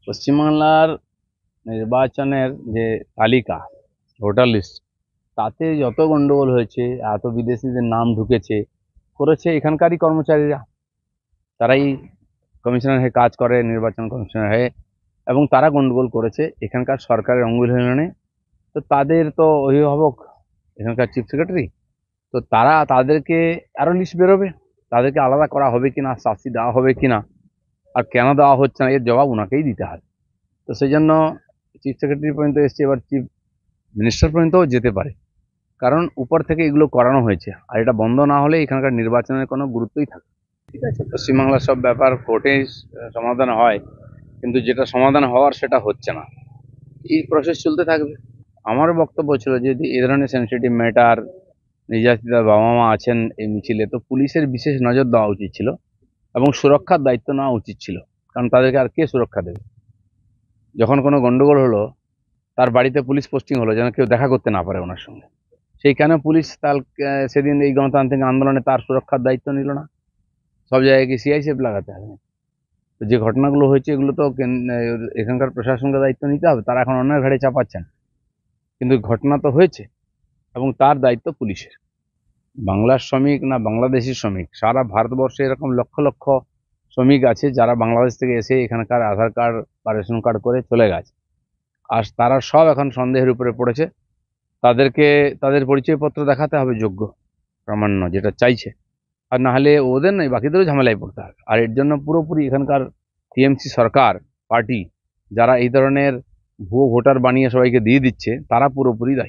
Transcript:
পশ্চিমবাংলার নির্বাচনের যে তালিকা, ভোটার লিস্ট, তাতে যত গন্ডগোল হয়েছে, এত বিদেশিদের নাম ঢুকেছে, করেছে এখানকারই কর্মচারীরা। তারাই কমিশনার হয়ে কাজ করে, নির্বাচন কমিশনার হয়ে, এবং তারা গন্ডগোল করেছে এখানকার সরকারের অঙ্গুলি। তো তাদের তো অভিভাবক এখানকার চিফ সেক্রেটারি, তো তাদেরকে আরো লিস্ট বেরোবে, তাদেরকে আলাদা করা হবে কিনা, শাস্তি দেওয়া হবে কিনা, আর কেন দেওয়া হচ্ছে না এর জবাব ওনাকেই দিতে হবে। তো সেই জন্য চিফ সেক্রেটারি পর্যন্ত এসছে, এবার চিফ মিনিস্টার পর্যন্তও যেতে পারে, কারণ উপর থেকে এগুলো করানো হয়েছে। আর এটা বন্ধ না হলে এখানকার নির্বাচনের কোনো গুরুত্বই থাকে। ঠিক আছে, পশ্চিমবাংলার সব ব্যাপার কোর্টে সমাধান হয়, কিন্তু যেটা সমাধান হওয়ার সেটা হচ্ছে না। এই প্রসেস চলতে থাকবে। আমার বক্তব্য ছিল, যদি এ ধরনের সেন্সিটিভ ম্যাটার, নির্যাতিতার বাবা মা আছেন এই মিছিলে, তো পুলিশের বিশেষ নজর দেওয়া উচিত ছিল এবং সুরক্ষার দায়িত্ব নেওয়া উচিত ছিল। কারণ তাদেরকে আর কে সুরক্ষা দেবে? যখন কোনো গন্ডগোল হলো, তার বাড়িতে পুলিশ পোস্টিং হলো যেন কেউ দেখা করতে না পারে ওনার সঙ্গে। সেইখানে পুলিশ সেদিন এই গণতান্ত্রিক আন্দোলনে তার সুরক্ষার দায়িত্ব নিল না। সব জায়গায় কি সিআইএসএফ লাগাতে হবে? তো যে ঘটনাগুলো হয়েছে এগুলো তো এখানকার প্রশাসনকে দায়িত্ব নিতে হবে। তারা এখন অন্যের ঘাড়ে চাপাচ্ছেন, কিন্তু ঘটনা তো হয়েছে এবং তার দায়িত্ব পুলিশের। বাংলার শ্রমিক না বাংলাদেশি শ্রমিক, সারা ভারতবর্ষে এরকম লক্ষ লক্ষ শ্রমিক আছে যারা বাংলাদেশ থেকে এসে এখানকার আধার কার্ড বা রেশন কার্ড করে চলে গেছে। আর তারা সব এখন সন্দেহের উপরে পড়েছে। তাদেরকে তাদের পরিচয়পত্র দেখাতে হবে, যোগ্য প্রামাণ্য যেটা চাইছে। আর না হলে ওদের নয়, বাকিদেরও ঝামেলায় পড়তে হবে। আর এর জন্য পুরোপুরি এখানকার টিএমসি সরকার পার্টি, যারা এই ধরনের ভুয়ো ভোটার বানিয়ে সবাইকে দিয়ে দিচ্ছে, তারা পুরোপুরি দায়ী।